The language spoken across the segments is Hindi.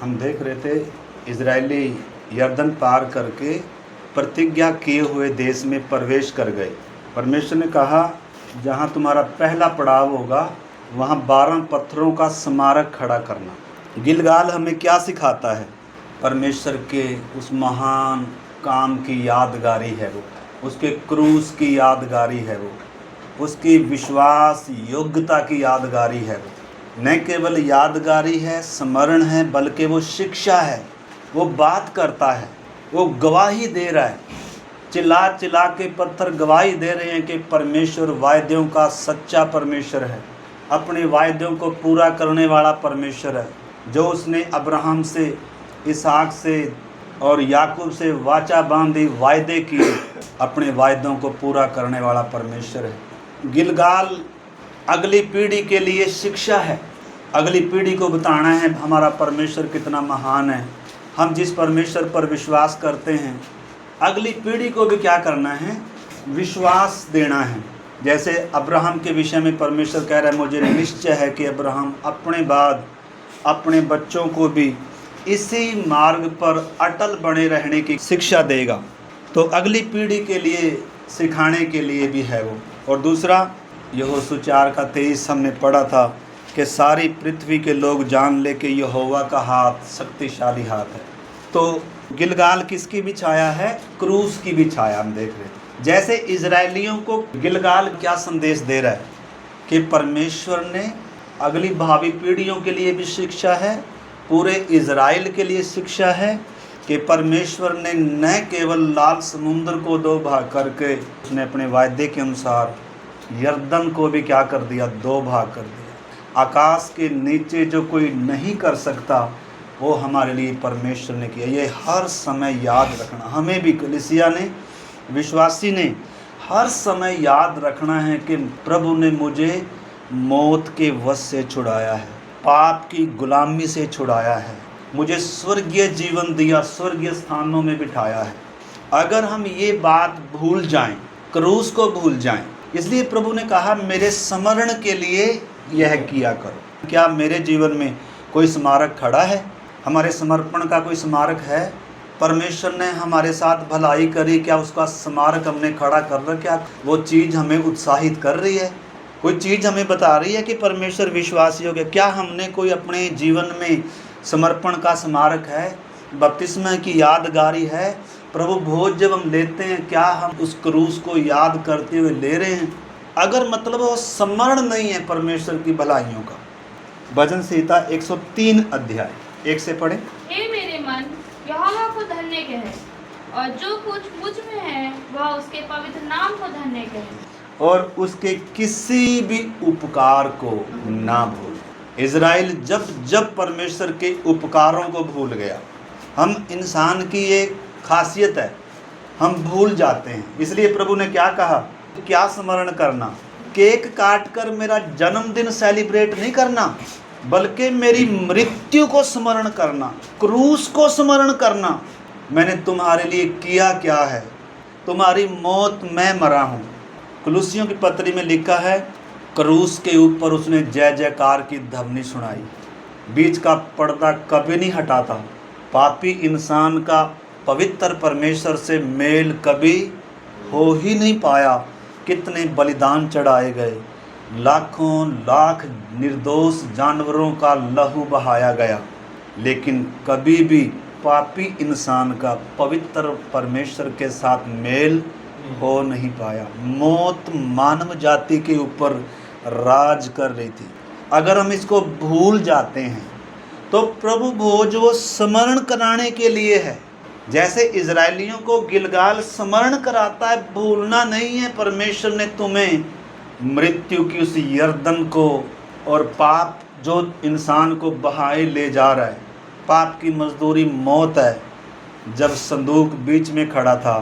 हम देख रहे थे इजरायली यर्दन पार करके प्रतिज्ञा किए हुए देश में प्रवेश कर गए। परमेश्वर ने कहा जहाँ तुम्हारा पहला पड़ाव होगा वहाँ 12 पत्थरों का स्मारक खड़ा करना। गिलगाल हमें क्या सिखाता है? परमेश्वर के उस महान काम की यादगारी है वो, उसके क्रूस की यादगारी है वो, उसकी विश्वास योग्यता की यादगारी है वो। न केवल यादगारी है, स्मरण है, बल्कि वो शिक्षा है। वो बात करता है, वो गवाही दे रहा है। चिल्ला चिल्ला के पत्थर गवाही दे रहे हैं कि परमेश्वर वायदों का सच्चा परमेश्वर है, अपने वायदों को पूरा करने वाला परमेश्वर है। जो उसने अब्राहम से, इसहाक से और याकूब से वाचा बांधी, वायदे किए, अपने वायदों को पूरा करने वाला परमेश्वर है। गिलगाल अगली पीढ़ी के लिए शिक्षा है। अगली पीढ़ी को बताना है हमारा परमेश्वर कितना महान है। हम जिस परमेश्वर पर विश्वास करते हैं, अगली पीढ़ी को भी क्या करना है? विश्वास देना है। जैसे अब्राहम के विषय में परमेश्वर कह रहा है, मुझे निश्चय है कि अब्राहम अपने बाद अपने बच्चों को भी इसी मार्ग पर अटल बने रहने की शिक्षा देगा। तो अगली पीढ़ी के लिए सिखाने के लिए भी है वो। और दूसरा, यहोशू 4 का 23 हमने पढ़ा था कि सारी पृथ्वी के लोग जान ले कि यहोवा का हाथ शक्तिशाली हाथ है। तो गिलगाल किसकी भी छाया है? क्रूस की भी छाया हम देख रहे हैं। जैसे इजरायलियों को गिलगाल क्या संदेश दे रहा है कि परमेश्वर ने अगली भावी पीढ़ियों के लिए भी शिक्षा है, पूरे इजराइल के लिए शिक्षा है कि परमेश्वर ने न केवल लाल समुद्र को 2 भाग करके उसने अपने वायदे के अनुसार यर्दन को भी क्या कर दिया? 2 भाग कर दिया। आकाश के नीचे जो कोई नहीं कर सकता वो हमारे लिए परमेश्वर ने किया। ये हर समय याद रखना, हमें भी कलीसिया ने, विश्वासी ने हर समय याद रखना है कि प्रभु ने मुझे मौत के वश से छुड़ाया है, पाप की गुलामी से छुड़ाया है, मुझे स्वर्गीय जीवन दिया, स्वर्गीय स्थानों में बिठाया है। अगर हम ये बात भूल जाएं, क्रूस को भूल जाएं, इसलिए प्रभु ने कहा मेरे स्मरण के लिए यह किया करो। क्या मेरे जीवन में कोई स्मारक खड़ा है? हमारे समर्पण का कोई स्मारक है? परमेश्वर ने हमारे साथ भलाई करी, क्या उसका स्मारक हमने खड़ा कर रखा? वो चीज़ हमें उत्साहित कर रही है? कोई चीज़ हमें बता रही है कि परमेश्वर विश्वासी हो गया? क्या हमने कोई अपने जीवन में समर्पण का स्मारक है? बपतिस्मा की यादगारी है? प्रभु भोज जब हम लेते हैं, क्या हम उस क्रूस को याद करते हुए ले रहे हैं? अगर मतलब वो स्मरण नहीं है परमेश्वर की भलाइयों का। भजन संहिता 103 अध्याय 1 से पढ़े। हे मेरे मन, यहोवा को धन्य कहे, और जो कुछ मुझ में है वह उसके पवित्र नाम को धन्य कहे, और उसके किसी भी उपकार को ना भूल। इज़राइल जब जब परमेश्वर के उपकारों को भूल गया, हम इंसान की ये खासियत है, हम भूल जाते हैं। इसलिए प्रभु ने क्या कहा? क्या स्मरण करना? केक काट कर मेरा जन्मदिन सेलिब्रेट नहीं करना, बल्कि मेरी मृत्यु को स्मरण करना, क्रूस को स्मरण करना। मैंने तुम्हारे लिए किया क्या है? तुम्हारी मौत मैं मरा हूँ। कुलुसियों की पत्री में लिखा है, क्रूस के ऊपर उसने जय जयकार की ध्वनि सुनाई। बीच का पर्दा कभी नहीं हटाता। पापी इंसान का पवित्र परमेश्वर से मेल कभी हो ही नहीं पाया। कितने बलिदान चढ़ाए गए, लाखों लाख निर्दोष जानवरों का लहू बहाया गया, लेकिन कभी भी पापी इंसान का पवित्र परमेश्वर के साथ मेल हो नहीं पाया। मौत मानव जाति के ऊपर राज कर रही थी। अगर हम इसको भूल जाते हैं तो प्रभु भोज वो स्मरण कराने के लिए है। जैसे इजरायलियों को गिलगाल स्मरण कराता है, भूलना नहीं है। परमेश्वर ने तुम्हें मृत्यु की उस यर्दन को और पाप जो इंसान को बहाए ले जा रहा है, पाप की मजदूरी मौत है। जब संदूक बीच में खड़ा था,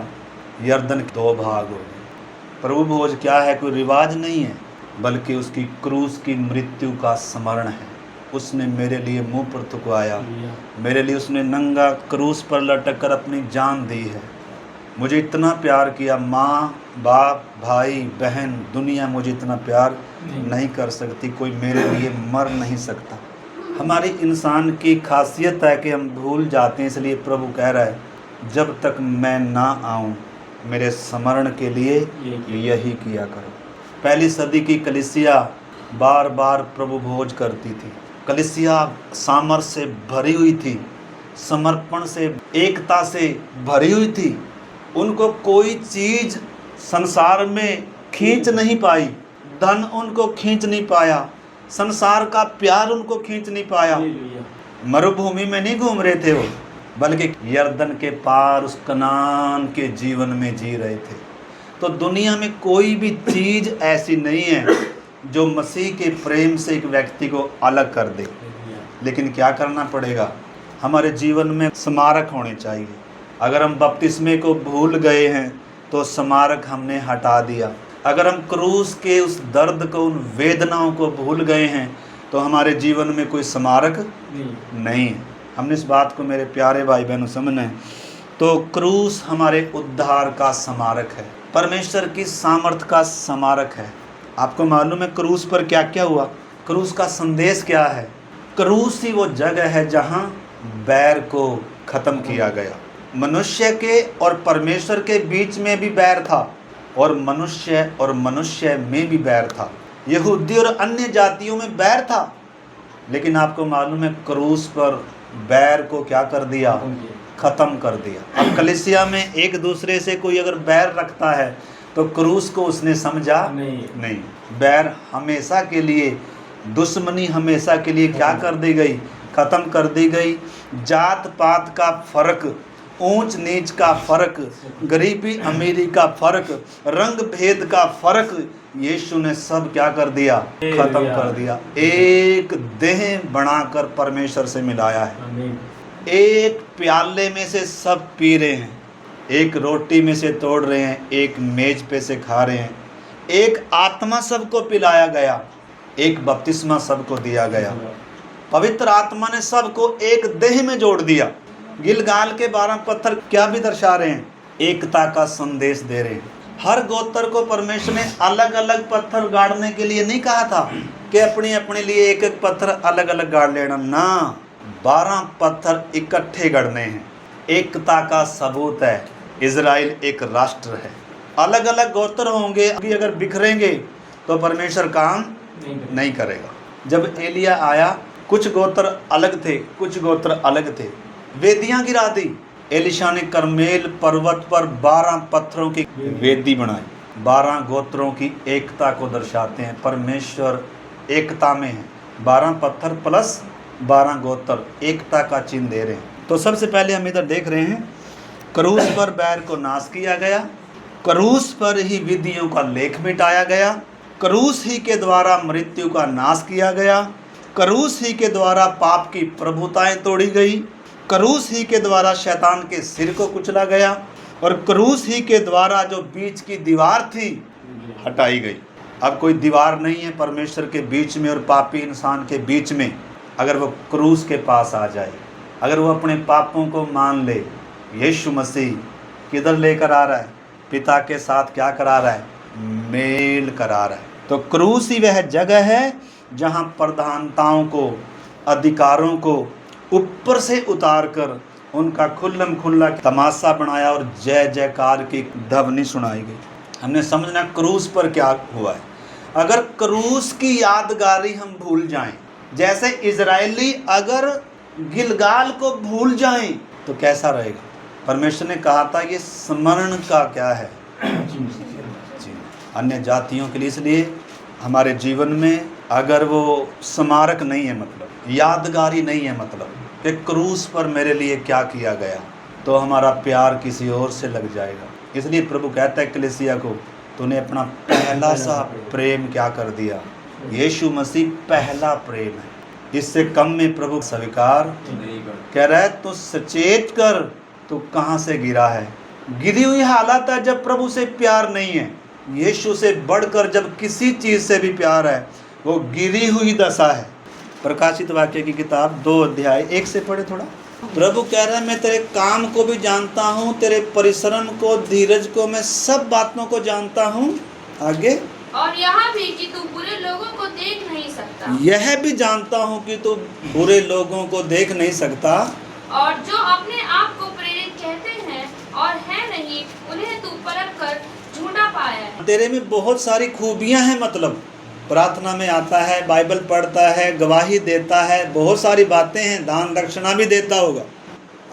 यर्दन 2 भाग हो गए। प्रभु भोज क्या है? कोई रिवाज नहीं है, बल्कि उसकी क्रूस की मृत्यु का स्मरण है। उसने मेरे लिए मुंह पर थुकवाया, मेरे लिए उसने नंगा क्रूस पर लटक कर अपनी जान दी है। मुझे इतना प्यार किया, माँ बाप भाई बहन दुनिया मुझे इतना प्यार नहीं कर सकती। कोई मेरे लिए मर नहीं सकता। हमारी इंसान की खासियत है कि हम भूल जाते हैं, इसलिए प्रभु कह रहा है जब तक मैं ना आऊं मेरे स्मरण के लिए यही किया करो। पहली सदी की कलीसिया बार बार प्रभु भोज करती थी। कलीसिया सामर्थ्य से भरी हुई थी, समर्पण से, एकता से भरी हुई थी। उनको कोई चीज संसार में खींच नहीं पाई, धन उनको खींच नहीं पाया, संसार का प्यार उनको खींच नहीं पाया। मरुभूमि में नहीं घूम रहे थे वो, बल्कि यरदन के पार उस कनान के जीवन में जी रहे थे। तो दुनिया में कोई भी चीज ऐसी नहीं है जो मसीह के प्रेम से एक व्यक्ति को अलग कर दे। लेकिन क्या करना पड़ेगा? हमारे जीवन में स्मारक होने चाहिए। अगर हम बपतिस्मे को भूल गए हैं तो स्मारक हमने हटा दिया। अगर हम क्रूस के उस दर्द को, उन वेदनाओं को भूल गए हैं तो हमारे जीवन में कोई स्मारक नहीं है। हमने इस बात को मेरे प्यारे भाई बहनों समझना है। तो क्रूस हमारे उद्धार का स्मारक है, परमेश्वर की सामर्थ का स्मारक है। आपको मालूम है क्रूस पर क्या क्या हुआ? क्रूस का संदेश क्या है? क्रूस ही वो जगह है जहाँ बैर को खत्म किया गया। मनुष्य के और परमेश्वर के बीच में भी बैर था, और मनुष्य में भी बैर था। यहूदी और अन्य जातियों में बैर था। लेकिन आपको मालूम है क्रूस पर बैर को क्या कर दिया? खत्म कर दिया। अब कलीसिया में एक दूसरे से कोई अगर बैर रखता है तो क्रूस को उसने समझा नहीं। बैर हमेशा के लिए, दुश्मनी हमेशा के लिए क्या कर दी गई? खत्म कर दी गई। जात पात का फर्क, ऊंच नीच का फर्क, गरीबी अमीरी का फर्क, रंग भेद का फर्क, यीशु ने सब क्या कर दिया? खत्म कर दिया। एक देह बनाकर परमेश्वर से मिलाया है। एक प्याले में से सब पी रहे हैं, एक रोटी में से तोड़ रहे हैं, एक मेज पे से खा रहे हैं। एक आत्मा सबको पिलाया गया, एक बपतिस्मा सबको दिया गया। पवित्र आत्मा ने सबको एक देह में जोड़ दिया। गिलगाल के 12 पत्थर क्या भी दर्शा रहे हैं? एकता का संदेश दे रहे हैं। हर गोत्र को परमेश्वर ने अलग अलग पत्थर गाड़ने के लिए नहीं कहा था कि अपने अपने लिए एक एक पत्थर अलग अलग गाड़ लेना ना, 12 पत्थर इकट्ठे गढ़ने हैं। एकता का सबूत है। इजराइल एक राष्ट्र है। अलग अलग गोत्र होंगे, अगर बिखरेंगे तो परमेश्वर काम नहीं करेगा। जब एलिया आया, कुछ गोत्र अलग थे, कुछ गोत्र अलग थे, वेदियां गिरा दी। एलिशा ने करमेल पर्वत पर 12 पत्थरों की वेदी बनाई। 12 गोत्रों की एकता को दर्शाते हैं। परमेश्वर एकता में है। 12 पत्थर प्लस 12 गोत्र एकता का चिन्ह दे रहे हैं। तो सबसे पहले हम इधर देख रहे हैं, क्रूस पर बैर को नाश किया गया, क्रूस पर ही विधियों का लेख मिटाया गया, क्रूस ही के द्वारा मृत्यु का नाश किया गया, क्रूस ही के द्वारा पाप की प्रभुताएं तोड़ी गई, क्रूस ही के द्वारा शैतान के सिर को कुचला गया, और क्रूस ही के द्वारा जो बीच की दीवार थी हटाई गई। अब कोई दीवार नहीं है परमेश्वर के बीच में और पापी इंसान के बीच में। अगर वो क्रूस के पास आ जाए, अगर वो अपने पापों को मान ले, यीशु मसीह किधर लेकर आ रहा है? पिता के साथ क्या करा रहा है? मेल करा रहा है। तो क्रूस ही वह जगह है जहाँ प्रधानताओं को, अधिकारों को ऊपर से उतार कर उनका खुल्लम खुल्ला तमाशा बनाया और जय जयकार की ध्वनि सुनाई गई। हमने समझना क्रूस पर क्या हुआ है। अगर क्रूस की यादगारी हम भूल जाएं, जैसे इजरायली अगर गिलगाल को भूल जाएं तो कैसा रहेगा? परमेश्वर ने कहा था ये स्मरण का क्या है? अन्य जातियों के लिए। इसलिए हमारे जीवन में अगर वो स्मारक नहीं है, मतलब यादगारी नहीं है, मतलब कि क्रूस पर मेरे लिए क्या किया गया, तो हमारा प्यार किसी और से लग जाएगा। इसलिए प्रभु कहता है कलीसिया को, तूने अपना पहला सा प्रेम क्या कर दिया? यीशु मसीह पहला प्रेम है। इससे कम में प्रभु स्वीकार कह रहा है। तो सचेत कर, तू कहाँ से गिरा है? गिरी हुई हालत है जब प्रभु से प्यार नहीं है। यीशु से बढ़कर जब किसी चीज़ से भी प्यार है, वो गिरी हुई दशा है। प्रकाशित वाक्य की किताब 2 अध्याय 1 से पढ़े थोड़ा। प्रभु कह रहा है, मैं तेरे काम को भी जानता हूँ, तेरे परिश्रम को, धीरज को, मैं सब बातों को जानता हूँ। आगे, और यहाँ भी कि तू बुरे लोगों को देख नहीं सकता, यह भी जानता हूँ कि तू बुरे लोगों को देख नहीं सकता, और जो अपने आप को प्रेरित कहते हैं और है नहीं, उन्हें तू परख कर झूठा पाया है। तेरे में बहुत सारी खूबियां हैं, मतलब प्रार्थना में आता है, बाइबल पढ़ता है, गवाही देता है, बहुत सारी बातें हैं, दान दक्षिणा भी देता होगा।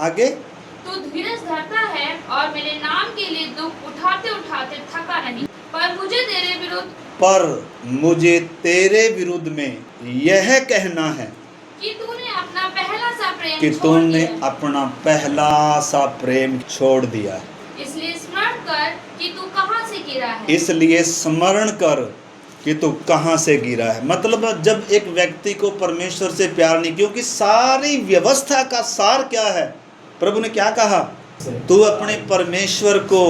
आगे, तू धीरज धरता है और मेरे नाम के लिए दुख उठाते उठाते थका नहीं, पर मुझे तेरे विरुद्ध में यह कहना है कि तूने अपना पहला सा प्रेम कि छोड़ तूने दिया। अपना पहला सा प्रेम छोड़ दिया है। इसलिए स्मरण कर कि तू कहाँ से गिरा है। इसलिए स्मरण कर कि तू कहाँ से गिरा है। मतलब जब एक व्यक्ति को परमेश्वर से प्यार नहीं, क्योंकि सारी व्यवस्था का सार क्या है, प्रभु ने क्या कहा, तू अपने परमेश्वर को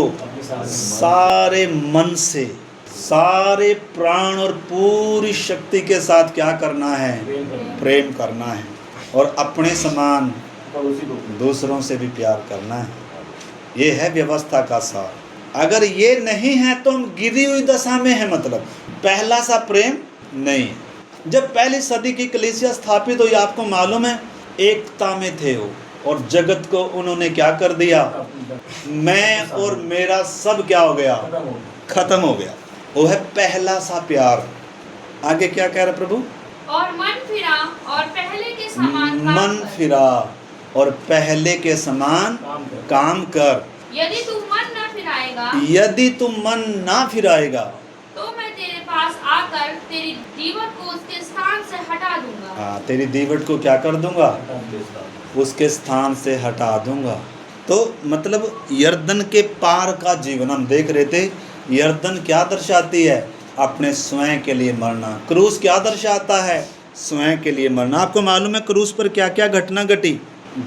सारे मन से, सारे प्राण और पूरी शक्ति के साथ क्या करना है, प्रेम करना है, और अपने समान दूसरों से भी प्यार करना है। ये है व्यवस्था का सार। अगर ये नहीं है तो हम गिरी हुई दशा में है, मतलब पहला सा प्रेम नहीं है। जब पहली सदी की कलीसिया स्थापित हुई, आपको मालूम है, एकता में थे वो, और जगत को उन्होंने क्या कर दिया, मैं और मेरा सब क्या हो गया, खत्म हो गया। वो है पहला सा प्यार। आगे क्या कह रहा प्रभु, और मन फिरा और पहले के समान मन फिरा और पहले के समान काम कर। यदि तू मन न फिराएगा, यदि तू मन ना फिराएगा तो मैं तेरे पास आकर तेरी दीवट को उसके स्थान से हटा दूंगा। हाँ, तेरी दीवट को क्या कर दूंगा, उसके स्थान से हटा दूंगा। तो मतलब यर्दन के पार का जीवन हम देख रहे थे। यर्दन क्या दर्शाती है, अपने स्वयं के लिए मरना। क्रूस क्या दर्शाता है, स्वयं के लिए मरना। आपको मालूम है क्रूस पर क्या क्या घटना घटी,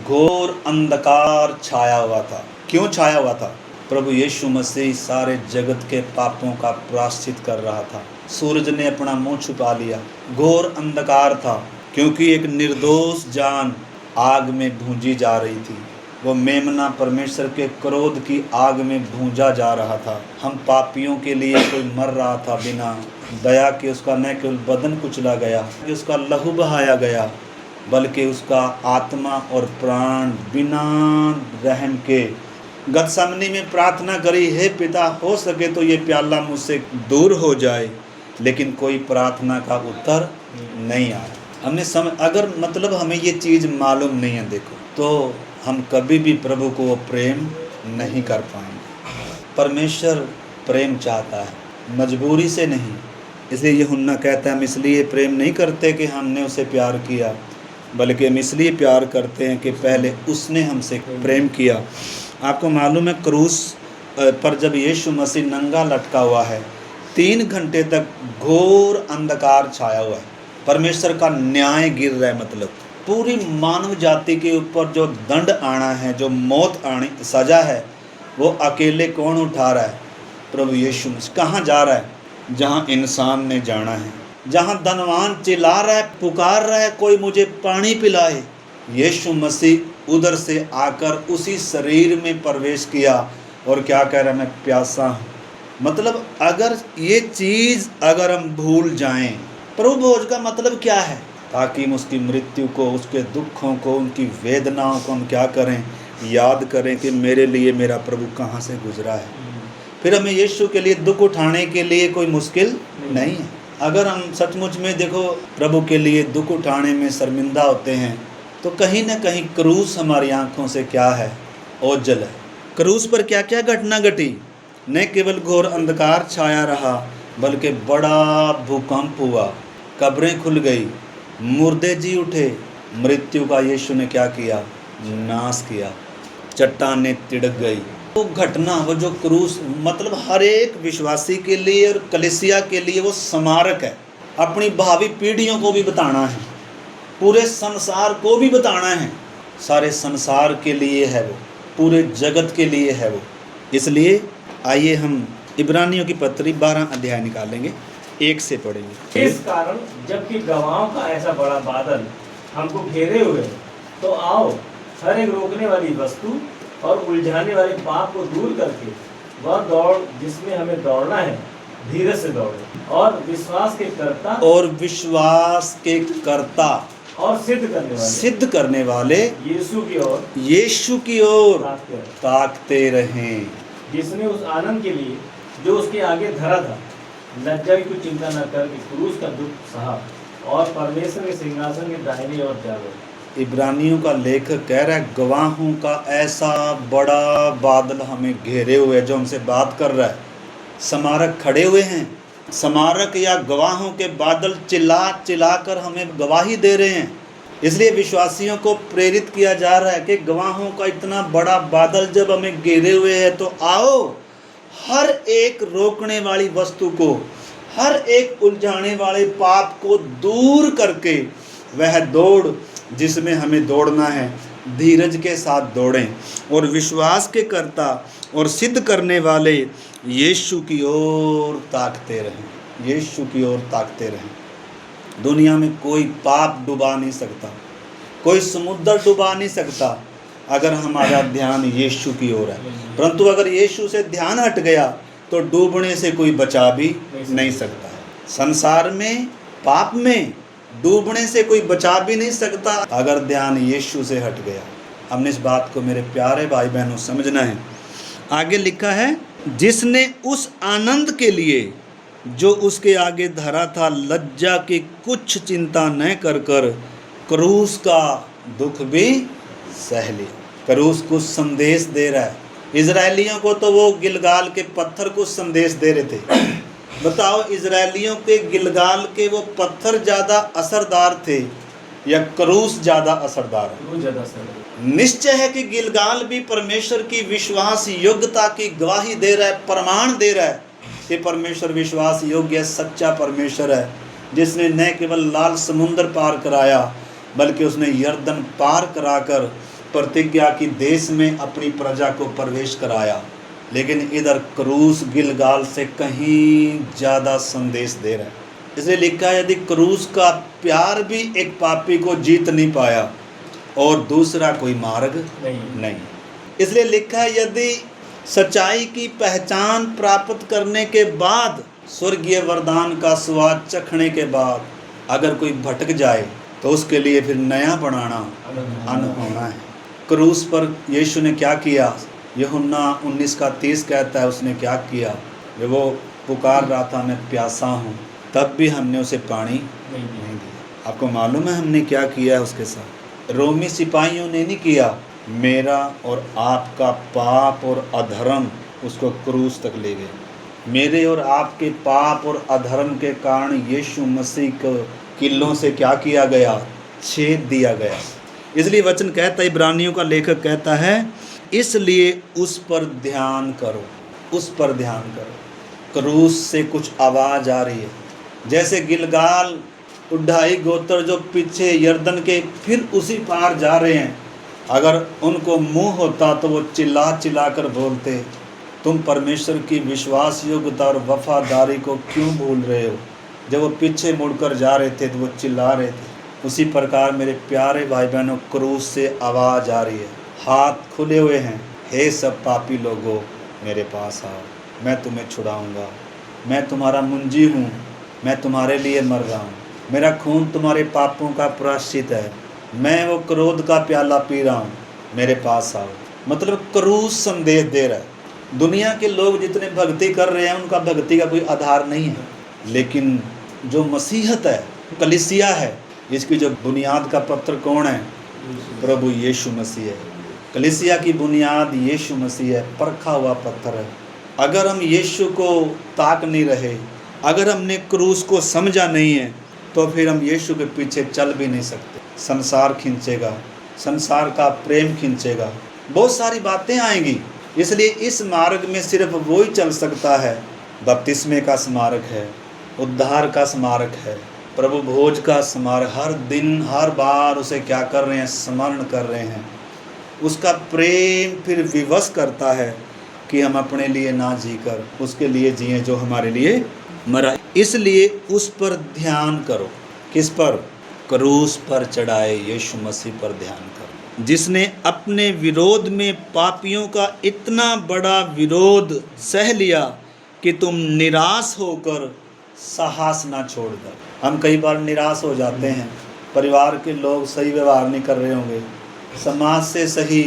घोर अंधकार छाया हुआ था। क्यों छाया हुआ था, प्रभु यीशु मसीह सारे जगत के पापों का प्रायश्चित कर रहा था। सूरज ने अपना मुंह छुपा लिया, घोर अंधकार था, क्योंकि एक निर्दोष जान आग में भूंजी जा रही थी। वो मेमना परमेश्वर के क्रोध की आग में भूंजा जा रहा था। हम पापियों के लिए कोई मर रहा था बिना दया के। उसका न केवल बदन कुचला गया, कि उसका लहू बहाया गया, बल्कि उसका आत्मा और प्राण बिना रहम के गतसमनी में प्रार्थना करी, हे पिता, हो सके तो ये प्याला मुझसे दूर हो जाए, लेकिन कोई प्रार्थना का उत्तर नहीं आया। हमने अगर मतलब हमें ये चीज़ मालूम नहीं है, देखो, तो हम कभी भी प्रभु को वो प्रेम नहीं कर पाएंगे। परमेश्वर प्रेम चाहता है, मजबूरी से नहीं। इसलिए यूहन्ना कहता है, हम इसलिए प्रेम नहीं करते कि हमने उसे प्यार किया, बल्कि हम इसलिए प्यार करते हैं कि पहले उसने हमसे प्रेम किया। आपको मालूम है क्रूस पर जब यीशु मसीह नंगा लटका हुआ है, 3 घंटे तक घोर अंधकार छाया हुआ है। परमेश्वर का न्याय गिर रहा है, मतलब पूरी मानव जाति के ऊपर जो दंड आना है, जो मौत आनी सजा है, वो अकेले कौन उठा रहा है, प्रभु यीशु मसीह। कहाँ जा रहा है, जहाँ इंसान ने जाना है, जहाँ धनवान चिल्ला रहा है, पुकार रहा है, कोई मुझे पानी पिलाए। यीशु मसीह उधर से आकर उसी शरीर में प्रवेश किया और क्या कह रहा है, मैं प्यासा हूँ। मतलब अगर ये चीज़ अगर हम भूल जाएं, प्रभु भोज का मतलब क्या है, ताकि हम उसकी मृत्यु को, उसके दुखों को, उनकी वेदनाओं को हम क्या करें, याद करें कि मेरे लिए मेरा प्रभु कहाँ से गुजरा है। फिर हमें यीशु के लिए दुख उठाने के लिए कोई मुश्किल नहीं है। अगर हम सचमुच में देखो प्रभु के लिए दुख उठाने में शर्मिंदा होते हैं, तो कहीं ना कहीं क्रूस हमारी आंखों से क्या है, ओझल है। क्रूस पर क्या क्या घटना घटी, न केवल घोर अंधकार छाया रहा, बल्कि बड़ा भूकंप हुआ, कब्रें खुल गई, मुर्दे जी उठे, मृत्यु का यीशु ने क्या किया, नाश किया, चट्टानें तिड़क गई। वो घटना, वो जो क्रूस, मतलब हर एक विश्वासी के लिए और कलीसिया के लिए वो स्मारक है। अपनी भावी पीढ़ियों को भी बताना है, पूरे संसार को भी बताना है। सारे संसार के लिए है वो, पूरे जगत के लिए है वो। इसलिए आइए हम इब्रानियों की पत्री 12 अध्याय निकालेंगे, 1 से पढ़ेंगे। इस कारण जबकि गवाहों का ऐसा बड़ा बादल हमको घेरे हुए है, तो आओ हर एक रोकने वाली वस्तु और उलझाने वाले पाप को दूर करके वह दौड़ जिसमें हमें दौड़ना है, धीरज से दौड़े और विश्वास के कर्ता और विश्वास के कर्ता और सिद्ध करने वाले यीशु की ओर ताकते रहे। ताकते रहें, जिसने उस आनंद के लिए जो उसके आगे धरा था लज्जा की कुछ चिंता न करके क्रूस का दुख सहा और परमेश्वर के सिंहासन के दाहिने ओर जा बैठा। इब्रानियों का लेखक कह रहा है गवाहों का ऐसा बड़ा बादल हमें घेरे हुए है, जो हमसे बात कर रहा है। स्मारक खड़े हुए हैं, स्मारक या गवाहों के बादल चिल्ला चिल्ला कर हमें गवाही दे रहे हैं। इसलिए विश्वासियों को प्रेरित किया जा रहा है कि गवाहों का इतना बड़ा बादल जब हमें घेरे हुए है तो आओ हर एक रोकने वाली वस्तु को, हर एक उलझाने वाले पाप को दूर करके वह दौड़ जिसमें हमें दौड़ना है धीरज के साथ दौड़ें और विश्वास के कर्ता और सिद्ध करने वाले यीशु की ओर ताकते रहें। यीशु की ओर ताकते रहें। दुनिया में कोई पाप डुबा नहीं सकता, कोई समुद्र डुबा नहीं सकता अगर हमारा ध्यान यीशु की ओर है। परंतु अगर यीशु से ध्यान हट गया तो डूबने से कोई बचा भी नहीं सकता है। संसार में पाप में डूबने से कोई बचा भी नहीं सकता अगर ध्यान यीशु से हट गया। हमने इस बात को मेरे प्यारे भाई बहनों समझना है। आगे लिखा है जिसने उस आनंद के लिए जो उसके आगे धरा था लज्जा की कुछ चिंता न कर कर क्रूस का दुख भी सह लिया। क्रूस कुछ संदेश दे रहा है। इजरायलियों को तो वो गिलगाल के पत्थर को संदेश दे रहे थे। बताओ इजरायलियों के गिलगाल के वो पत्थर ज़्यादा असरदार थे या क्रूस ज़्यादा असरदार है? निश्चय है कि गिलगाल भी परमेश्वर की विश्वास योग्यता की गवाही दे रहा है, प्रमाण दे रहा है कि परमेश्वर विश्वास योग्य है, सच्चा परमेश्वर है, जिसने न केवल लाल समुद्र पार कराया बल्कि उसने यरदन पार कराकर प्रतिज्ञा की देश में अपनी प्रजा को प्रवेश कराया। लेकिन इधर क्रूस गिलगाल से कहीं ज़्यादा संदेश दे रहा है। इसलिए लिखा है यदि क्रूस का प्यार भी एक पापी को जीत नहीं पाया और दूसरा कोई मार्ग नहीं। इसलिए लिखा है यदि सच्चाई की पहचान प्राप्त करने के बाद, स्वर्गीय वरदान का स्वाद चखने के बाद अगर कोई भटक जाए तो उसके लिए फिर नया बनाना होना है। क्रूस पर यीशु ने क्या किया? यूहन्ना 19:30 कहता है उसने क्या किया? जब वो पुकार रहा था मैं प्यासा हूँ, तब भी हमने उसे पानी नहीं दिया। आपको मालूम है हमने क्या किया है उसके साथ? रोमी सिपाहियों ने नहीं किया। मेरा और आपका पाप और अधर्म उसको क्रूस तक ले गए। मेरे और आपके पाप और अधर्म के कारण यीशु मसीह को किलों से क्या किया गया? छेद दिया गया। इसलिए वचन कहता है, इब्रानियों का लेखक कहता है इसलिए उस पर ध्यान करो, उस पर ध्यान करो। क्रूस से कुछ आवाज़ आ रही है, जैसे गिलगाल उढ़ाई गोत्र जो पीछे यरदन के फिर उसी पार जा रहे हैं। अगर उनको मुंह होता तो वो चिल्ला चिल्ला कर बोलते, तुम परमेश्वर की विश्वास योग्यता और वफादारी को क्यों भूल रहे हो? जब वो पीछे मुड़कर जा रहे थे तो वो चिल्ला रहे थे। उसी प्रकार मेरे प्यारे भाई बहनों, क्रूस से आवाज़ आ रही है, हाथ खुले हुए हैं, हे सब पापी लोगों मेरे पास आओ, मैं तुम्हें छुड़ाऊंगा। मैं तुम्हारा मुंजी हूँ, मैं तुम्हारे लिए मर रहा हूँ, मेरा खून तुम्हारे पापों का प्रायश्चित है, मैं वो क्रोध का प्याला पी रहा हूँ, मेरे पास आओ। मतलब क्रूस संदेश दे रहा है। दुनिया के लोग जितने भक्ति कर रहे हैं उनका भक्ति का कोई आधार नहीं है, लेकिन जो मसीहत है, कलीसिया है, इसकी जो बुनियाद का पत्थर कौन है? प्रभु यीशु मसीह है। कलीसिया की बुनियाद यीशु मसीह है, परखा हुआ पत्थर है। अगर हम यीशु को ताक नहीं रहे, अगर हमने क्रूस को समझा नहीं है, तो फिर हम यीशु के पीछे चल भी नहीं सकते। संसार खींचेगा, संसार का प्रेम खींचेगा, बहुत सारी बातें आएंगी। इसलिए इस मार्ग में सिर्फ वो ही चल सकता है। बपतिस्मे का स्मारक है, उद्धार का स्मारक है, प्रभु भोज का स्मारक। हर दिन हर बार उसे क्या कर रहे हैं? स्मरण कर रहे हैं। उसका प्रेम फिर विवश करता है कि हम अपने लिए ना जीकर उसके लिए जिए जो हमारे लिए मरा। इसलिए उस पर ध्यान करो। किस पर? क्रूस पर चढ़ाए यीशु मसीह पर ध्यान करो, जिसने अपने विरोध में पापियों का इतना बड़ा विरोध सह लिया कि तुम निराश होकर साहस ना छोड़ दो। हम कई बार निराश हो जाते हैं, परिवार के लोग सही व्यवहार नहीं कर रहे होंगे, समाज से सही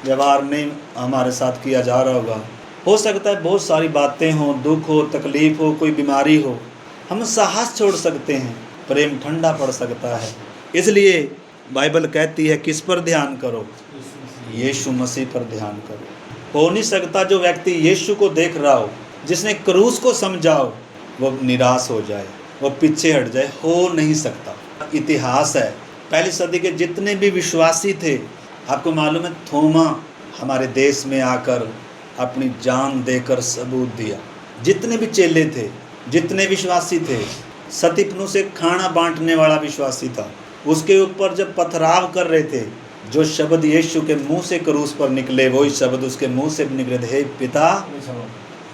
व्यवहार नहीं हमारे साथ किया जा रहा होगा, हो सकता है बहुत सारी बातें हों, दुख हो, तकलीफ हो, कोई बीमारी हो, हम साहस छोड़ सकते हैं, प्रेम ठंडा पड़ सकता है। इसलिए बाइबल कहती है किस पर ध्यान करो, यीशु मसीह पर ध्यान करो। हो नहीं सकता जो व्यक्ति यीशु को देख रहा हो, जिसने क्रूस को समझा हो, वो निराश हो जाए, वो पीछे हट जाए, हो नहीं सकता। इतिहास है, पहली सदी के जितने भी विश्वासी थे, आपको मालूम है थोमा हमारे देश में आकर अपनी जान देकर सबूत दिया। जितने भी चेले थे, जितने विश्वासी थे, सतिपनु से खाना बांटने वाला विश्वासी था, उसके ऊपर जब पथराव कर रहे थे, जो शब्द यीशु के मुंह से क्रूस पर निकले, वही शब्द उसके मुंह से निकले थे, हे पिता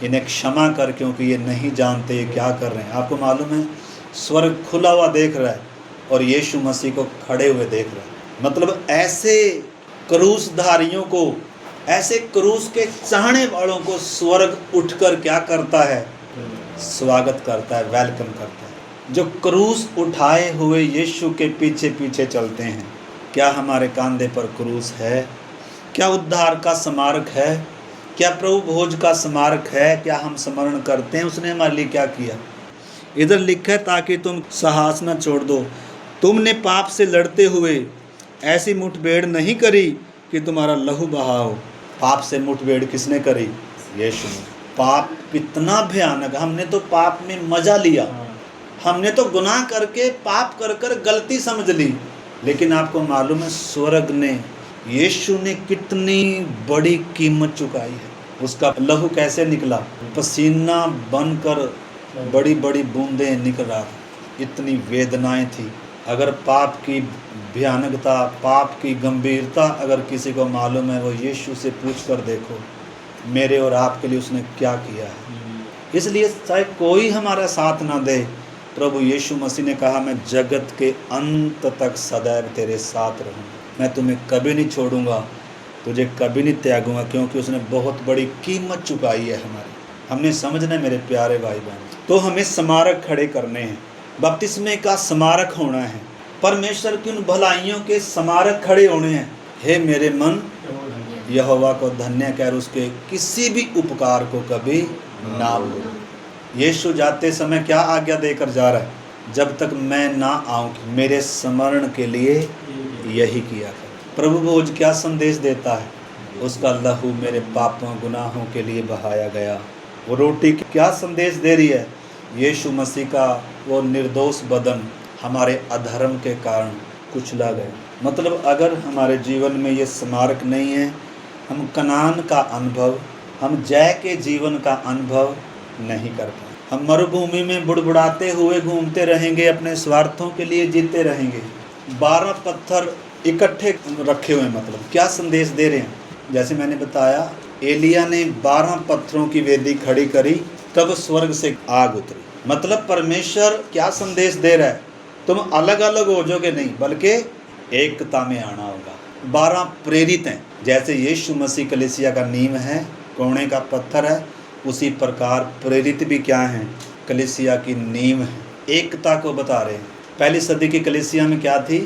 इन्हें क्षमा कर, क्योंकि ये नहीं जानते ये क्या कर रहे हैं। आपको मालूम है स्वर्ग खुला हुआ देख रहा है और यीशु मसीह को खड़े हुए देख रहा है। मतलब ऐसे क्रूसधारियों को, ऐसे क्रूस के चाहने वालों को स्वर्ग उठकर क्या करता है, स्वागत करता है, वेलकम करता है। जो क्रूस उठाए हुए यीशु के पीछे पीछे चलते हैं, क्या हमारे कंधे पर क्रूस है? क्या उद्धार का स्मारक है? क्या प्रभु भोज का स्मारक है? क्या हम स्मरण करते हैं उसने हमारे लिए क्या किया? इधर लिखा है ताकि तुम साहस न छोड़ दो, तुमने पाप से लड़ते हुए ऐसी मुठभेड़ नहीं करी कि तुम्हारा लहू बहा हो। पाप से मुठभेड़ किसने करी? यीशु ने। पाप कितना भयानक, हमने तो पाप में मजा लिया, हमने तो गुनाह करके पाप कर कर गलती समझ ली, लेकिन आपको मालूम है स्वर्ग ने, यीशु ने कितनी बड़ी कीमत चुकाई है। उसका लहू कैसे निकला? पसीना बनकर बड़ी बड़ी बूंदें निकल रहा था, इतनी वेदनाएं थी। अगर पाप की भयानकता, पाप की गंभीरता अगर किसी को मालूम है, वो यीशु से पूछ कर देखो, मेरे और आपके लिए उसने क्या किया है। इसलिए चाहे कोई हमारा साथ ना दे, प्रभु यीशु मसीह ने कहा मैं जगत के अंत तक सदैव तेरे साथ रहूँगा, मैं तुम्हें कभी नहीं छोड़ूंगा, तुझे कभी नहीं त्यागूंगा, क्योंकि उसने बहुत बड़ी कीमत चुकाई है हमारी। हमने समझना है मेरे प्यारे भाई बहन। तो हमें स्मारक खड़े करने हैं, बपतिस्मे का स्मारक होना है, परमेश्वर की उन भलाइयों के स्मारक खड़े होने हैं। हे मेरे मन यहोवा को धन्य कर, उसके किसी भी उपकार को कभी ना भूलो। यीशु जाते समय क्या आज्ञा देकर जा रहा है? जब तक मैं ना आऊँ मेरे स्मरण के लिए यही किया कर। प्रभु भोज क्या संदेश देता है? उसका लहू मेरे पापों गुनाहों के लिए बहाया गया। वो रोटी क्या संदेश दे रही है? यीशु मसीह का वो निर्दोष बदन हमारे अधर्म के कारण कुचला गया। मतलब अगर हमारे जीवन में ये स्मारक नहीं है, हम कनान का अनुभव, हम जय के जीवन का अनुभव नहीं कर पाए। हम मरुभूमि में बुड़बुड़ाते हुए घूमते रहेंगे, अपने स्वार्थों के लिए जीते रहेंगे। 12 पत्थर इकट्ठे रखे हुए, मतलब क्या संदेश दे रहे हैं? जैसे मैंने बताया, एलिया ने 12 पत्थरों की वेदी खड़ी करी, तब स्वर्ग से आग उतरी। मतलब परमेश्वर क्या संदेश दे रहा है? तुम अलग अलग हो जाओगे नहीं, बल्कि एकता में आना होगा। 12 प्रेरित हैं, जैसे यीशु मसीह कलीसिया का नींव है, कोने का पत्थर है, उसी प्रकार प्रेरित भी क्या हैं? कलीसिया की नींव है। एकता को बता रहे हैं। पहली सदी की कलीसिया में क्या थी?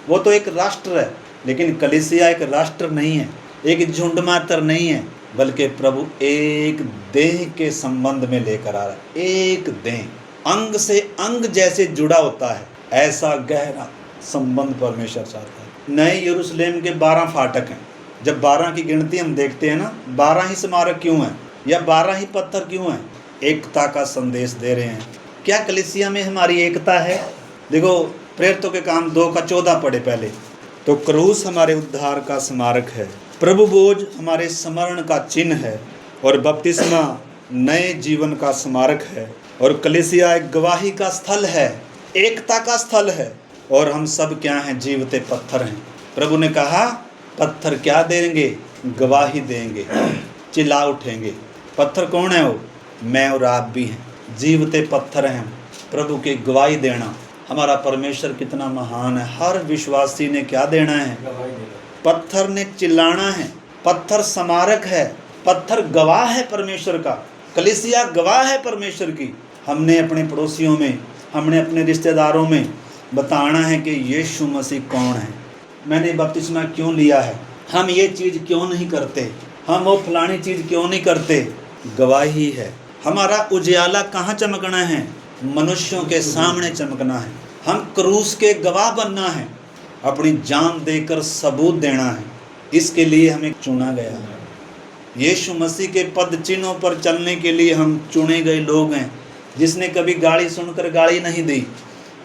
वो तो एक राष्ट्र है, लेकिन कलीसिया एक राष्ट्र नहीं है, एक झुंड मात्र नहीं है, बल्कि प्रभु एक देह के संबंध में लेकर आ रहा है। एक देह, अंग से अंग जैसे जुड़ा होता है, ऐसा गहरा संबंध परमेश्वर चाहता है। नए यरूशलेम के 12 फाटक हैं। जब 12 की गिनती हम देखते हैं ना, 12 ही स्मारक क्यों हैं, या 12 ही पत्थर क्यों हैं? एकता का संदेश दे रहे हैं। क्या कलीसिया में हमारी एकता है? देखो प्रेरितों के काम 2:14 पढ़े पहले, तो क्रूस हमारे उद्धार का स्मारक है, प्रभु भोज हमारे स्मरण का चिन्ह है, और बपतिस्मा नए जीवन का स्मारक है, और कलीसिया एक गवाही का स्थल है, एकता का स्थल है, और हम सब क्या हैं? जीवते पत्थर हैं। प्रभु ने कहा पत्थर क्या देंगे? गवाही देंगे, चिल्ला उठेंगे। पत्थर कौन है? वो मैं और आप भी हैं, जीवते पत्थर हैं। प्रभु की गवाही देना। हमारा परमेश्वर कितना महान है। हर विश्वासी ने क्या देना है? पत्थर ने चिल्लाना है। पत्थर स्मारक है, पत्थर गवाह है परमेश्वर का। कलीसिया गवाह है परमेश्वर की। हमने अपने पड़ोसियों में, हमने अपने रिश्तेदारों में बताना है कि यीशु मसीह कौन है, मैंने बपतिस्मा क्यों लिया है, हम ये चीज़ क्यों नहीं करते, हम वो फलानी चीज़ क्यों नहीं करते। गवाही है। हमारा उजियाला कहाँ चमकना है? मनुष्यों के सामने चमकना है। हम क्रूस के गवाह बनना है, अपनी जान देकर सबूत देना है। इसके लिए हमें चुना गया है। यीशु मसीह के पद चिन्हों पर चलने के लिए हम चुने गए लोग हैं। जिसने कभी गाली सुनकर गाली नहीं दी,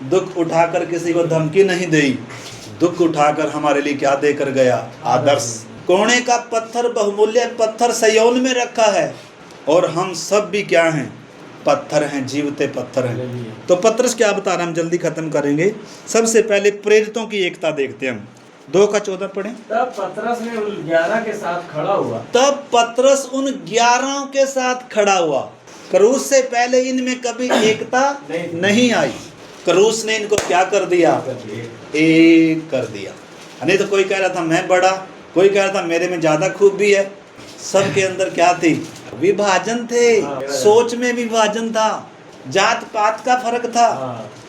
दुख उठाकर किसी को धमकी नहीं दी, दुख उठाकर हमारे लिए क्या देकर गया? आदर्श। कोने का पत्थर, बहुमूल्य पत्थर सयोन में रखा है, और हम सब भी क्या हैं? पत्थर हैं, जीवते पत्थर हैं। तो पत्रस क्या बता रहा है, हम जल्दी खत्म करेंगे। सबसे पहले प्रेरितों की एकता देखते हैं हम। 2:14 पढ़ें। तब पतरस ने उन 11 के साथ खड़ा हुआ। तब पतरस उन 11 के साथ खड़ा हुआ। क्रूस से पहले इनमें कभी एकता नहीं आई। क्रूस ने इनको क्या कर दिया? एक कर दिया। नहीं तो कोई कह रहा था मैं बड़ा, कोई कह रहा था मेरे में ज्यादा खूबी है। सबके अंदर क्या थी? विभाजन थे। सोच में विभाजन था, जात पात का फर्क था,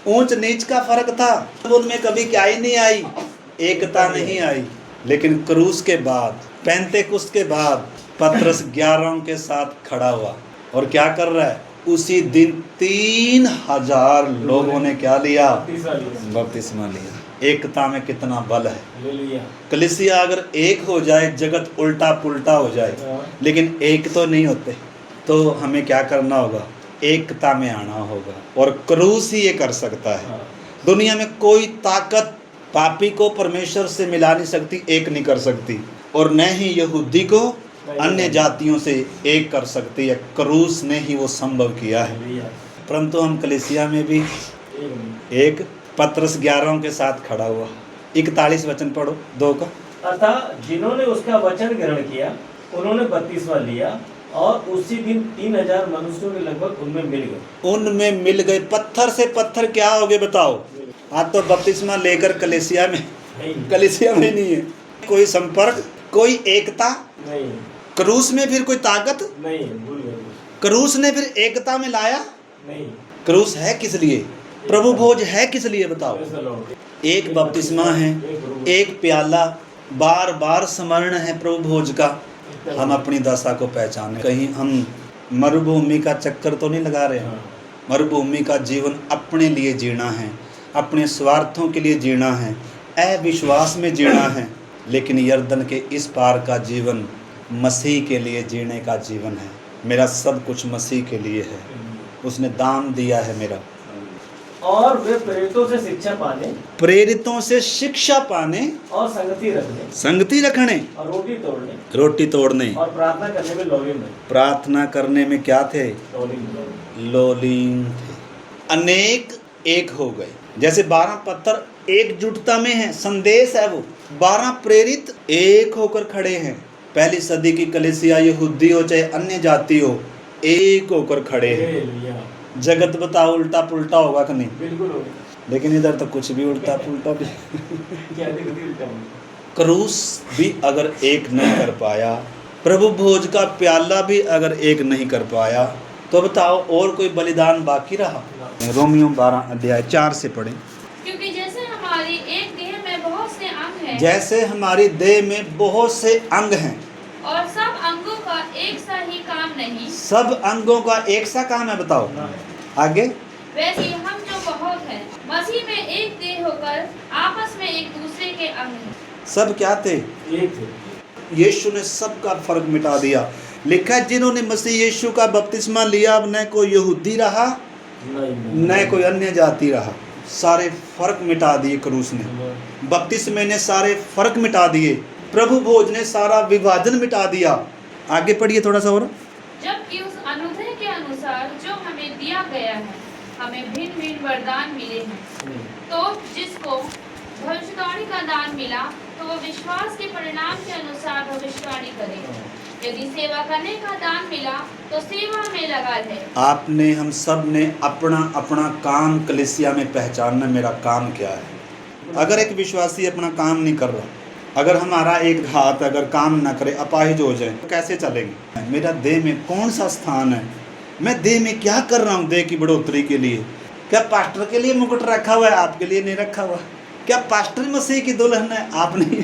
ऊंच नीच का फर्क था। उनमें कभी क्या ही नहीं आई? एकता नहीं आई। लेकिन क्रूस के बाद, पेंतेकुस्त के बाद पतरस 11 के साथ खड़ा हुआ, और क्या कर रहा है? उसी दिन 3000 लोगों ने क्या लिया? बपतिस्मा लिया। एकता में कितना बल है। कलीसिया अगर एक हो जाए, जगत उल्टा पुल्टा हो जाए, लेकिन एक तो नहीं होते। तो हमें क्या करना होगा? एकता में आना होगा, और क्रूस ही ये कर सकता है। दुनिया में कोई ताकत पापी को परमेश्वर से मिला नहीं सकती, एक नहीं कर सकती, और न ही यहूदी को अन्य जातियों से एक कर सकती है। क्रूस ने ही वो संभव किया है। परंतु हम कलीसिया में भी एक पतरस 11 के साथ खड़ा हुआ। 41 वचन पढ़ो 2 का। अतः जिन्होंने उसका वचन ग्रहण किया उन्होंने बपतिस्मा लिया, और उसी दिन 3000 मनुष्यों के लगभग उनमें मिल गए। उनमें मिल गए। पत्थर से पत्थर क्या हो गए बताओ? आज तो बपतिस्मा लेकर कलीसिया में नहीं है कोई संपर्क, कोई एकता नहीं। क्रूस में फिर कोई ताकत नहीं, भूल गए। क्रूस ने फिर एकता में लाया नहीं। क्रूस है किस लिए? प्रभु भोज है किस लिए बताओ? एक बपतिस्मा है, एक प्याला, बार बार स्मरण है प्रभु भोज का। हम अपनी दशा को पहचाने। कहीं हम मरुभूमि का चक्कर तो नहीं लगा रहे हैं। मरुभूमि का जीवन अपने लिए जीना है, अपने स्वार्थों के लिए जीना है, अविश्वास में जीना है। लेकिन यर्दन के इस पार का जीवन मसीह के लिए जीने का जीवन है। मेरा सब कुछ मसीह के लिए है, उसने दान दिया है मेरा। और वे प्रेरितों से शिक्षा पाने, प्रेरितों से शिक्षा पाने, और संगति रखने, और रोटी तोड़ने, और प्रार्थना करने में लोलीन थे। प्रार्थना करने में क्या थे? लोलीन थे। अनेक एक हो गए। जैसे 12 पत्थर एकजुटता में हैं, संदेश है वो। 12 प्रेरित एक होकर खड़े हैं। पहली सदी की कलीसिया, यहूदी हो चाहे अन्य जाति हो, एक होकर खड़े हैं। जगत बताओ उल्टा पुल्टा होगा कि नहीं? बिल्कुल होगा। लेकिन इधर तो कुछ भी उल्टा पुल्टा भी। क्रूस भी अगर एक नहीं कर पाया, प्रभु भोज का प्याला भी अगर एक नहीं कर पाया, तो बताओ और कोई बलिदान बाकी रहा? रोमियो 12 अध्याय 4 से पढ़ें। क्योंकि जैसे हमारी एक देह में बहुत से अंग हैं, जैसे हमारी देह में बहुत से अंग हैं, और सब अंगों का एक सा ही काम नहीं, सब अंगों का एक सा काम है। बताओ आगे। वैसे ही हम जो बहुत हैं, मसीह में एक देह होकर आपस में एक दूसरे के अंग हैं। सब क्या थे? एक थे। यीशु ने सबका फर्क मिटा दिया। लिखा है जिन्होंने मसीह यीशु का बपतिस्मा लिया, अब न कोई यहूदी रहा न कोई अन्य जाति रहा। सारे फर्क मिटा दिए क्रूस ने। बपतिस्मे ने सारे फर्क मिटा दिए। प्रभु भोज ने सारा विभाजन मिटा दिया। आगे पढ़िए थोड़ा सा और। जबकि उस अनुग्रह के अनुसार जो हमें दिया गया है, हमें भिन्न भिन्न वरदान मिले हैं। तो जिसको भविष्यवाणी का दान मिला, तो वो विश्वास के परिणाम के अनुसार भविष्यवाणी करे। यदि सेवा करने का दान मिला, तो सेवा में लगा रहे। आपने, हम सब ने अपना अपना काम कलीसिया में पहचानना, मेरा काम क्या है। अगर एक विश्वासी अपना काम नहीं कर रहा, अगर हमारा एक हाथ अगर काम ना करे, अपाहिज हो जाए, तो कैसे चलेंगे? मेरा देह में कौन सा स्थान है? मैं देह में क्या कर रहा हूँ देह की बढ़ोतरी के लिए? क्या पास्टर के लिए मुकुट रखा हुआ है, आपके लिए नहीं रखा हुआ? क्या पास्टर मसीह की दुल्हन है, आप नहीं?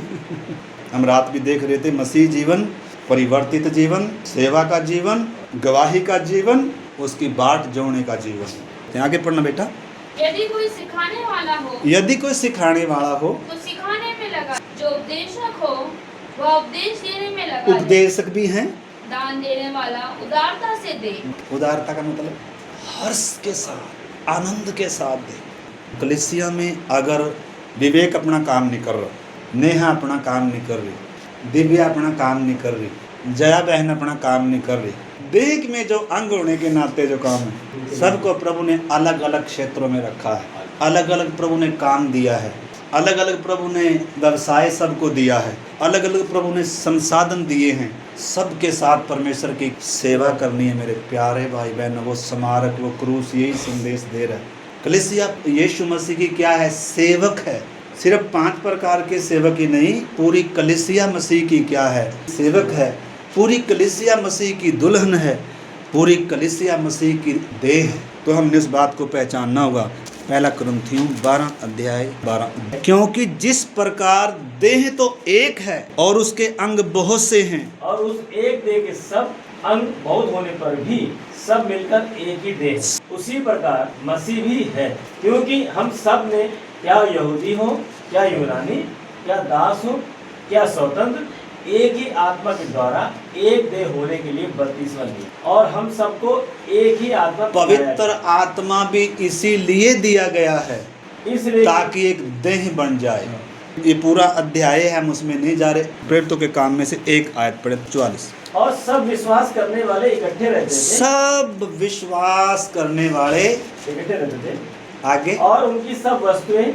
हम रात भी देख रहे थे, मसीह जीवन, परिवर्तित जीवन, सेवा का जीवन, गवाही का जीवन, उसकी बाट जोड़ने का जीवन। आगे पढ़ना बेटा। यदि कोई सिखाने वाला हो, यदि कोई सिखाने वाला हो तो सिखाने में लगा, जो उपदेशक हो वह उपदेश देने में लगा रहे। उपदेशक भी हैं, दान देने वाला उदारता से दे। उदारता का मतलब हर्ष के साथ, आनंद के साथ दे। कलीसिया में अगर विवेक अपना काम नहीं कर रहा, नेहा अपना काम नहीं कर रही, दिव्या अपना काम नहीं कर रही, जया बहन अपना काम नहीं कर रही, देह में जो अंग होने के नाते जो काम है, सबको प्रभु ने अलग अलग क्षेत्रों में रखा है, अलग अलग प्रभु ने काम दिया है, अलग अलग प्रभु ने व्यवसाय सबको दिया है, अलग अलग प्रभु ने संसाधन दिए हैं। सबके साथ परमेश्वर की सेवा करनी है मेरे प्यारे भाई बहन। वो स्मारक, वो क्रूस यही संदेश दे रहा है। कलीसिया यीशु मसीह की क्या है? सेवक है। सिर्फ 5 प्रकार के सेवक ही नहीं, पूरी कलीसिया मसीह की क्या है? सेवक है। पूरी कलीसिया मसीह की दुल्हन है, पूरी कलीसिया मसीह की देह है। तो हमने इस बात को पहचानना होगा। पहला कुरिन्थियों 12 अध्याय 12। क्योंकि जिस प्रकार देह तो एक है और उसके अंग बहुत से हैं, और उस एक देह के सब अंग बहुत होने पर भी सब मिलकर एक ही देह, उसी प्रकार मसीह भी है। क्योंकि हम सब ने, क्या यहूदी हो, क्या यूनानी, क्या दास हो, क्या स्वतंत्र, एक ही आत्मा के द्वारा एक देह होने के लिए बपतिस्मा लिया, और हम सबको एक ही आत्मा, पवित्र आत्मा भी इसीलिए दिया गया है, इसलिए ताकि एक देह बन जाए। ये पूरा अध्याय है, हम उसमें नहीं जा रहे। प्रेरितों के काम में से एक आयत पढ़े 44। और सब विश्वास करने वाले इकट्ठे रहते थे, सब विश्वास करने वाले इकट्ठे रहते थे, आगे, और उनकी सब वस्तुएं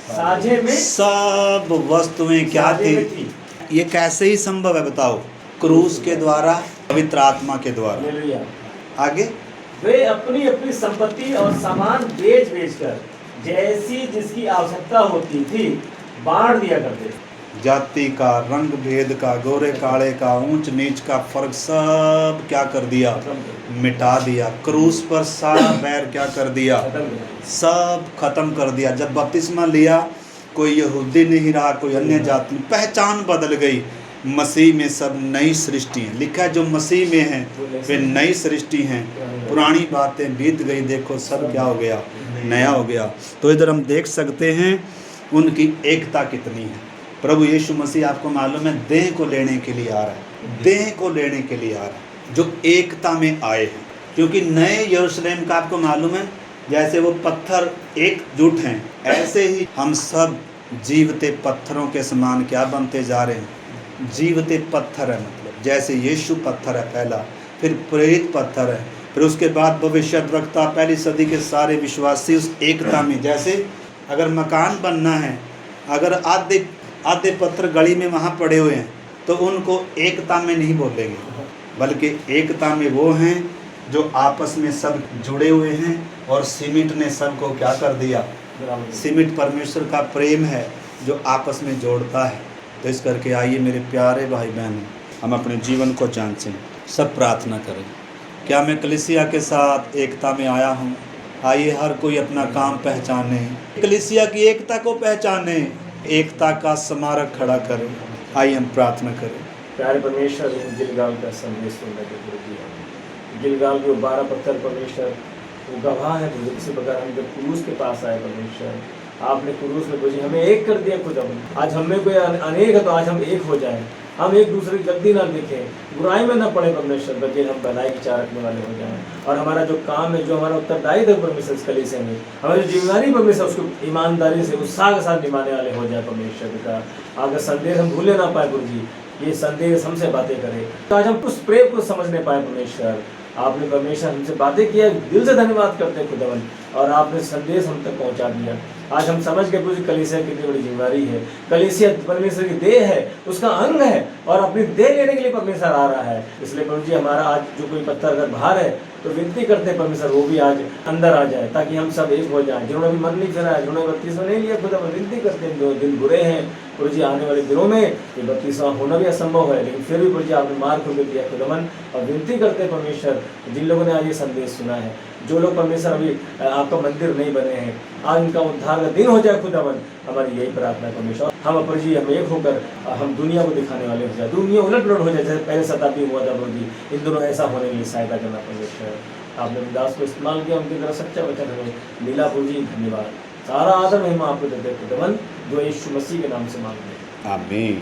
साझे में, सब वस्तुएं क्या साझे में थी? ये कैसे ही संभव है बताओ? क्रूस के द्वारा, पवित्र आत्मा के द्वारा। हालेलुया। आगे, वे अपनी अपनी संपत्ति और सामान बेच कर जैसी जिसकी आवश्यकता होती थी बांट दिया करते थे। जाति का, रंग भेद का, गोरे काले का, ऊंच नीच का फर्क सब क्या कर दिया? मिटा दिया। क्रूस पर सारा बैर क्या कर दिया? सब खत्म कर दिया। जब बपतिस्मा लिया, कोई यहूदी नहीं रहा, कोई अन्य जाति, पहचान बदल गई। मसीह में सब नई सृष्टि है। लिखा है जो मसीह में है वे नई सृष्टि हैं, पुरानी बातें बीत गई, देखो सब क्या हो गया? नया हो गया। तो इधर हम देख सकते हैं उनकी एकता कितनी है। प्रभु यीशु मसीह, आपको मालूम है, देह को लेने के लिए आ रहा है, देह को लेने के लिए आ रहा है, जो एकता में आए हैं। क्योंकि नए यरूशलेम का आपको मालूम है, जैसे वो पत्थर एकजुट हैं, ऐसे ही हम सब जीवते पत्थरों के समान क्या बनते जा रहे हैं? जीवते पत्थर है। मतलब जैसे यीशु पत्थर है पहला, फिर प्रेरित पत्थर है, फिर उसके बाद भविष्यद्वक्ता, पहली सदी के सारे विश्वासी उस एकता में। जैसे अगर मकान बनना है, अगर आधे पत्थर गली में वहाँ पड़े हुए हैं, तो उनको एकता में नहीं बोलेंगे, बल्कि एकता में वो हैं जो आपस में सब जुड़े हुए हैं। और सीमेंट ने सबको क्या कर दिया? सीमेंट परमेश्वर का प्रेम है जो आपस में जोड़ता है। तो इस करके आइए मेरे प्यारे भाई बहन, हम अपने जीवन को जांचें, सब प्रार्थना करें। क्या मैं कलीसिया के साथ एकता में आया हूँ? आइए हर कोई अपना काम पहचाने, कलीसिया की एकता को पहचाने, एकता का स्मारक खड़ा करें। आइए हम प्रार्थना करें। प्यारे परमेश्वर, गिलगाल का संदेश सुनने के लिए गिलगाल के 12 पत्थर परमेश्वर वो गवाह है। इसी प्रकार हम जब क्रूस के पास आए परमेश्वर, आपने क्रूस में बुझी हमें एक कर दिया खुद। आज हम में कोई अनेक है तो आज हम एक हो जाएं, हम एक दूसरे की गलती ना देखें, बुराई में ना पड़े परमेश्वर, बल्कि हम भलाई की चाह रखने वाले हो जाएं। और हमारा जो काम है, जो हमारा उत्तरदायित्व है परमेश्वर इस कलीसिया में, हमारी जिम्मेदारी परमेश्वर, उसको ईमानदारी से उत्साह के साथ निभाने वाले हो जाए परमेश्वर का। अगर संदेश हम भूले ना पाए गुरु जी, ये संदेश हमसे बातें करे, तो आज हम उस प्रेम को समझने पाए परमेश्वर। आपने परमेश्वर हमसे बातें किया, दिल से धन्यवाद करते हैं खुदावन, और आपने संदेश हम तक पहुंचा दिया। आज हम समझ गए पूरी कलीसिया कितनी बड़ी जिम्मेदारी है। कलीसिया परमेश्वर की देह है, उसका अंग है, और अपनी देह लेने के लिए परमेश्वर आ रहा है। इसलिए प्रभु जी, हमारा आज जो कोई पत्थर अगर बाहर है तो विनती करते हैं परमेश्वर वो भी आज अंदर आ जाए, ताकि हम सब एक हो जाएं। जिन्होंने भी मन नहीं फिरा है, जिन्होंने बपतिस्मा नहीं लिया, खुदा विनती करते हैं, 2 दिन बुरे हैं प्रभु जी, आने वाले दिनों में ये बपतिस्मा होना भी असंभव है, लेकिन फिर भी प्रभु जी आपने मार्ग को दिया खुदावन। और विनती करते हैं परमेश्वर, जिन लोगों ने आज ये संदेश सुना है, जो लोग परमेश्वर अभी आपका मंदिर नहीं बने हैं, आज उनका उद्धार का दिन हो जाए खुदावन। हमारी यही प्रार्थना है परमेश्वर। हम प्रभु जी हम एक होकर हम दुनिया को दिखाने वाले हो जाए, दुनिया उलट पुलट हो जाए जैसे पहले शताब्दी हुआ था प्रभु जी। इन दोनों ऐसा होने के लिए सहायता करना परमेश्वर। आपने दास को इस्तेमाल किया, उनकी तरह सच्चा वचन हमें मिला प्रभु जी, धन्यवाद। सारा आदर महिमा आपको देते खुदावन, जो यीशु मसीह के नाम से मांगते हैं, आमीन।